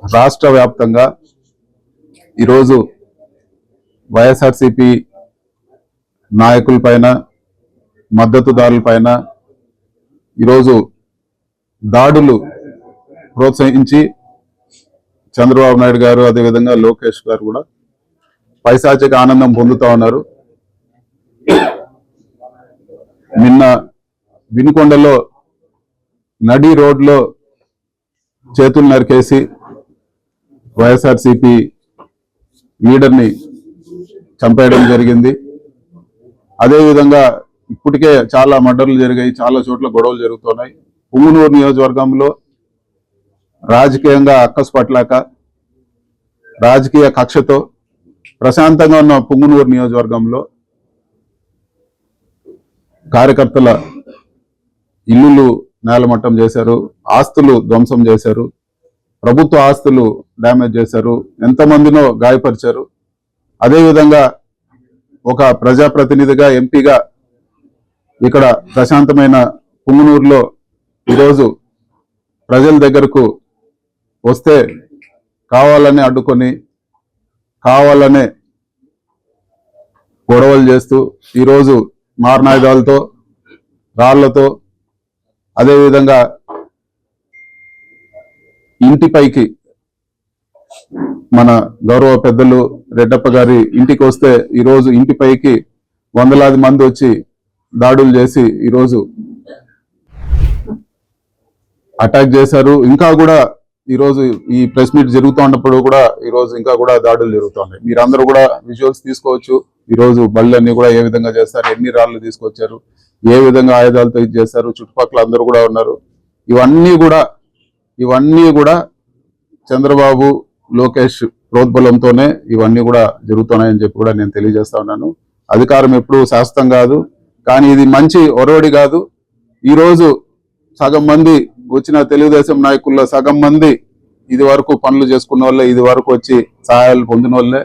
రాష్ట్ర వ్యాప్తంగా ఈరోజు వైఎస్ఆర్సీపీ నాయకులపైన మద్దతుదారులపైన ఈరోజు దాడులు ప్రోత్సహించి చంద్రబాబు నాయుడు గారు అదేవిధంగా లోకేష్ గారు కూడా పైశాచిక ఆనందం పొందుతా ఉన్నారు. నిన్న వినుకొండలో నడి రోడ్లో చేతులు నరికేసి వైఎస్ఆర్సీపీ లీడర్ని చంపేయడం జరిగింది. అదేవిధంగా ఇప్పటికే చాలా మర్డర్లు జరిగాయి, చాలా చోట్ల గొడవలు జరుగుతున్నాయి. పుంగనూరు నియోజకవర్గంలో రాజకీయంగా అక్కసు పట్టలేక రాజకీయ కక్షతో ప్రశాంతంగా ఉన్న పుంగనూరు నియోజకవర్గంలో కార్యకర్తల ఇల్లులు నేలమట్టం చేశారు, ఆస్తులు ధ్వంసం చేశారు, ప్రభుత్వ ఆస్తులు డ్యామేజ్ చేశారు, ఎంతమందినో గాయపరిచారు. అదేవిధంగా ఒక ప్రజాప్రతినిధిగా ఎంపీగా ఇక్కడ ప్రశాంతమైన పుంగనూరులో ఈరోజు ప్రజల దగ్గరకు వస్తే కావాలని అడ్డుకొని కావాలనే గొడవలు చేస్తూ ఈరోజు మారణాయుధాలతో రాళ్లతో అదేవిధంగా ఇంటిపైకి మన గౌరవ పెద్దలు రెడ్డప్ప గారి ఇంటికి వస్తే ఈరోజు ఇంటిపైకి వందలాది మంది వచ్చి దాడులు చేసి ఈరోజు అటాక్ చేశారు. ఇంకా కూడా ఈరోజు ఈ ప్రెస్ మీట్ జరుగుతూ ఉన్నప్పుడు కూడా ఈరోజు ఇంకా కూడా దాడులు జరుగుతున్నాయి. మీరందరూ కూడా విజువల్స్ తీసుకోవచ్చు. ఈరోజు బళ్ళన్నీ కూడా ఏ విధంగా చేస్తారు, ఎన్ని రాళ్లు తీసుకొచ్చారు, ఏ విధంగా ఆయుధాలతో ఇది చేశారు, చుట్టుపక్కల అందరూ కూడా ఉన్నారు. ఇవన్నీ కూడా చంద్రబాబు లోకేష్ ప్రోద్బలంతోనే ఇవన్నీ కూడా జరుగుతున్నాయని చెప్పి కూడా నేను తెలియజేస్తా ఉన్నాను. అధికారం ఎప్పుడు శాశ్వతం కాదు, కానీ ఇది మంచి ఒరవడి కాదు. ఈరోజు సగం మంది వచ్చిన తెలుగుదేశం నాయకుల్లో సగం మంది ఇది వరకు పనులు చేసుకున్న వాళ్ళే, ఇది వరకు వచ్చి సహాయాలు పొందిన వాళ్ళే.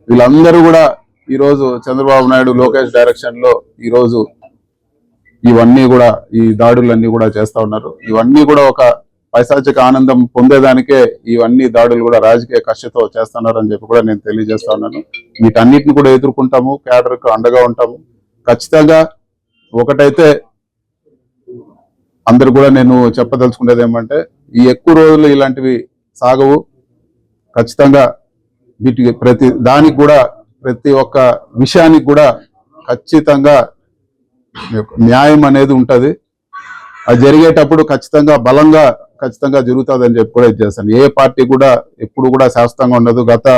వీళ్ళందరూ కూడా ఈరోజు చంద్రబాబు నాయుడు లోకేష్ డైరెక్షన్ లో ఈరోజు ఇవన్నీ కూడా ఈ దాడులన్నీ కూడా చేస్తా ఉన్నారు. ఇవన్నీ కూడా ఒక పైశాచిక ఆనందం పొందేదానికే ఇవన్నీ దాడులు కూడా రాజకీయ కక్షతో చేస్తున్నారు అని చెప్పి కూడా నేను తెలియజేస్తా ఉన్నాను. వీటన్నిటిని కూడా ఎదుర్కొంటాము, క్యాడర్కు అండగా ఉంటాము. ఖచ్చితంగా ఒకటైతే అందరు కూడా నేను చెప్పదలుచుకునేది ఏమంటే, ఈ ఎక్కువ రోజులు ఇలాంటివి సాగవు. ఖచ్చితంగా వీటికి ప్రతి దానికి కూడా ప్రతి ఒక్క విషయానికి కూడా ఖచ్చితంగా న్యాయం అనేది ఉంటుంది. అది జరిగేటప్పుడు ఖచ్చితంగా బలంగా ఖచ్చితంగా జరుగుతుంది అని చెప్పి కూడా ఇది చేస్తాను. ఏ పార్టీ కూడా ఎప్పుడు కూడా శాశ్వతంగా ఉండదు. గత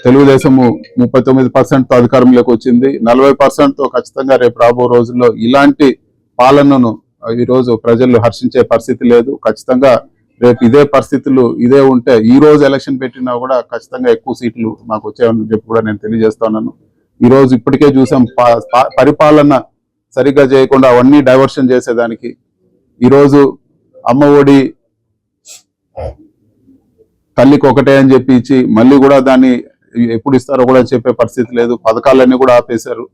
తెలుగుదేశము 39%తో అధికారంలోకి వచ్చింది. 40%తో ఖచ్చితంగా రేపు రాబో రోజుల్లో ఇలాంటి పాలనను ఈరోజు ప్రజలు హర్షించే పరిస్థితి లేదు. ఖచ్చితంగా రేపు ఇదే పరిస్థితులు ఇదే ఉంటే ఈ రోజు ఎలక్షన్ పెట్టినా కూడా ఖచ్చితంగా ఎక్కువ సీట్లు మాకు వచ్చాయని చెప్పి కూడా నేను తెలియజేస్తున్నాను. ఈరోజు ఇప్పటికే చూసాం పరిపాలన సరిగ్గా చేయకుండా అవన్నీ డైవర్షన్ చేసేదానికి ఈరోజు అమ్మ ఒడి తల్లికి ఒకటే అని చెప్పి ఇచ్చి మళ్ళీ కూడా దాన్ని ఎప్పుడు ఇస్తారో కూడా చెప్పే పరిస్థితి లేదు. పథకాలన్నీ కూడా ఆపేశారు.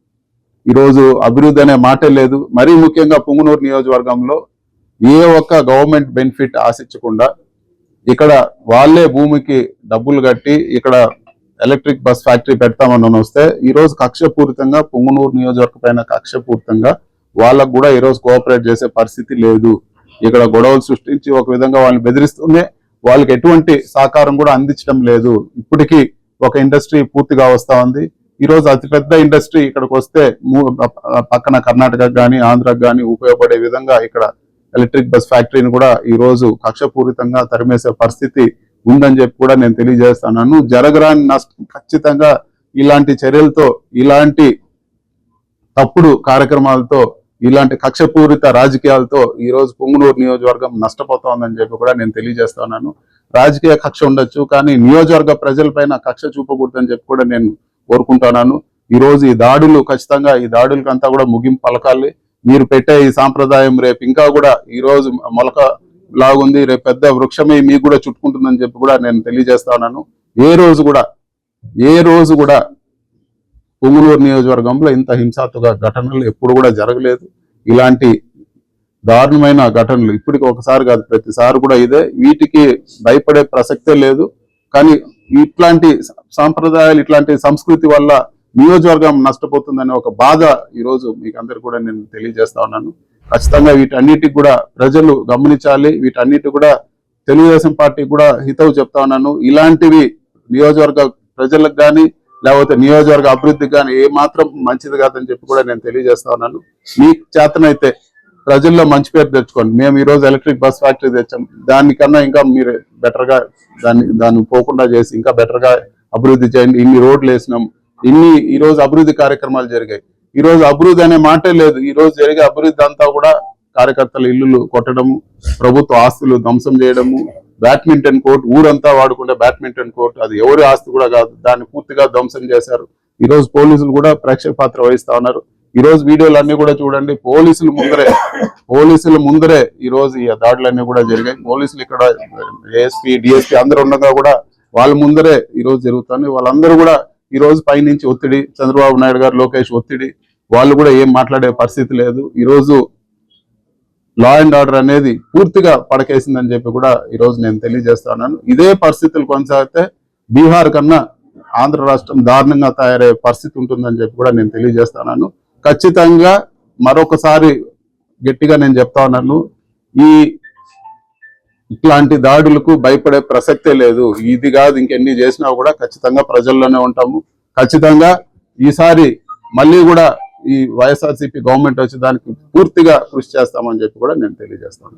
ఈరోజు అభివృద్ధి అనే మాటే లేదు. మరీ ముఖ్యంగా పుంగనూరు నియోజకవర్గంలో ఏ ఒక్క గవర్నమెంట్ బెనిఫిట్ ఆశించకుండా ఇక్కడ వాళ్ళే భూమికి డబ్బులు కట్టి ఇక్కడ ఎలక్ట్రిక్ బస్ ఫ్యాక్టరీ పెడతామని వస్తే ఈరోజు కక్షపూరితంగా పుంగనూరు నియోజకవర్గం పైన కక్షపూరితంగా వాళ్ళకు కూడా ఈరోజు కోఆపరేట్ చేసే పరిస్థితి లేదు. ఇక్కడ గొడవలు సృష్టించి ఒక విధంగా వాళ్ళని బెదిరిస్తూనే వాళ్ళకి ఎటువంటి సహకారం కూడా అందించడం లేదు. ఇప్పటికీ ఒక ఇండస్ట్రీ పూర్తిగా వస్తా ఉంది. ఈరోజు అతిపెద్ద ఇండస్ట్రీ ఇక్కడికి వస్తే పక్కన కర్ణాటకకు కానీ ఆంధ్రాకు కానీ ఉపయోగపడే విధంగా ఇక్కడ ఎలక్ట్రిక్ బస్ ఫ్యాక్టరీని కూడా ఈరోజు కక్షపూరితంగా తరిమేసే పరిస్థితి ఉందని చెప్పి కూడా నేను తెలియజేస్తున్నాను. జరగరాని నష్టం ఖచ్చితంగా ఇలాంటి చర్యలతో, ఇలాంటి తప్పుడు కార్యక్రమాలతో, ఇలాంటి కక్షపూరిత రాజకీయాలతో ఈరోజు పుంగనూరు నియోజకవర్గం నష్టపోతోందని చెప్పి కూడా నేను తెలియజేస్తున్నాను. రాజకీయ కక్ష ఉండొచ్చు, కానీ నియోజకవర్గ ప్రజలపైన కక్ష చూపకూడదని చెప్పి కూడా నేను కోరుకుంటున్నాను. ఈరోజు ఈ దాడులు ఖచ్చితంగా ఈ దాడులకంతా కూడా ముగింపు పలకాలి. మీరు పెట్టే ఈ సాంప్రదాయం రేపు ఇంకా కూడా ఈరోజు మొలక లాగుంది, రేపు పెద్ద వృక్షమే మీకు కూడా చుట్టుకుంటుందని చెప్పి కూడా నేను తెలియజేస్తా ఉన్నాను. ఏ రోజు కూడా పుంగనూరు నియోజకవర్గంలో ఇంత హింసాత్మక ఘటనలు ఎప్పుడు కూడా జరగలేదు. ఇలాంటి దారుణమైన ఘటనలు ఇప్పటికి ఒకసారి కాదు, ప్రతిసారి కూడా ఇదే. వీటికి భయపడే ప్రసక్తే లేదు. కానీ ఇట్లాంటి సాంప్రదాయాలు, ఇట్లాంటి సంస్కృతి వల్ల నియోజకవర్గం నష్టపోతుందనే ఒక బాధ ఈరోజు మీకు అందరు కూడా నేను తెలియజేస్తా ఉన్నాను. ఖచ్చితంగా వీటన్నిటికి కూడా ప్రజలు గమనించాలి. వీటన్నిటి కూడా తెలుగుదేశం పార్టీ కూడా హితవు చెప్తా ఉన్నాను. ఇలాంటివి నియోజకవర్గ ప్రజలకు కానీ లేకపోతే నియోజకవర్గ అభివృద్ధికి కానీ ఏ మాత్రం మంచిది కాదని చెప్పి కూడా నేను తెలియజేస్తా ఉన్నాను. మీకు చేతనైతే ప్రజల్లో మంచి పేరు తెచ్చుకోండి. మేము ఈ రోజు ఎలక్ట్రిక్ బస్ ఫ్యాక్టరీ తెచ్చాం, దానికన్నా ఇంకా మీరు బెటర్ గా దాన్ని పోకుండా చేసి ఇంకా బెటర్ గా అభివృద్ధి చేయండి. ఇన్ని రోడ్లు వేసినాం, ఈ రోజు అభివృద్ధి కార్యక్రమాలు జరిగాయి. ఈ రోజు అభివృద్ధి అనే మాటే లేదు. ఈ రోజు జరిగే అభివృద్ధి అంతా కూడా కార్యకర్తల ఇల్లులు కొట్టడము, ప్రభుత్వ ఆస్తులు ధ్వంసం చేయడము, బ్యాడ్మింటన్ కోర్ట్ ఊరంతా వాడుకుంటే బ్యాడ్మింటన్ కోర్ట్ అది ఎవరి ఆస్తి కూడా కాదు, దాన్ని పూర్తిగా ధ్వంసం చేశారు. ఈ రోజు పోలీసులు కూడా ప్రేక్షక పాత్ర వహిస్తా ఉన్నారు. ఈ రోజు వీడియోలు అన్ని కూడా చూడండి, పోలీసుల ముందరే ఈ రోజు ఈ దాడులన్నీ కూడా జరిగాయి. పోలీసులు ఇక్కడ ఏఎస్పీ డిఎస్పీ అందరూ ఉండగా కూడా వాళ్ళ ముందరే ఈ రోజు జరుగుతుంది. వాళ్ళందరూ కూడా ఈ రోజు పైనుంచి ఒత్తిడి, చంద్రబాబు నాయుడు గారు, లోకేష్ ఒత్తిడి, వాళ్ళు కూడా ఏం మాట్లాడే పరిస్థితి లేదు. ఈ రోజు లా అండ్ ఆర్డర్ అనేది పూర్తిగా పడకేసిందని చెప్పి కూడా ఈ రోజు నేను తెలియజేస్తున్నాను. ఇదే పరిస్థితులు కొనసాగితే బీహార్ కన్నా ఆంధ్ర రాష్ట్రం దారుణంగా తయారయ్యే పరిస్థితి ఉంటుందని చెప్పి కూడా నేను తెలియజేస్తున్నాను. ఖచ్చితంగా మరొకసారి గట్టిగా నేను చెప్తా ఉన్నాను, ఇట్లాంటి దాడులకు భయపడే ప్రసక్తే లేదు. ఇది కాదు ఇంకెన్ని చేసినా కూడా ఖచ్చితంగా ప్రజల్లోనే ఉంటాము. ఖచ్చితంగా ఈసారి మళ్ళీ కూడా ఈ వైఎస్ఆర్సీపీ గవర్నమెంట్ వచ్చి దానికి పూర్తిగా కృషి చేస్తామని చెప్పి కూడా నేను తెలియజేస్తాను.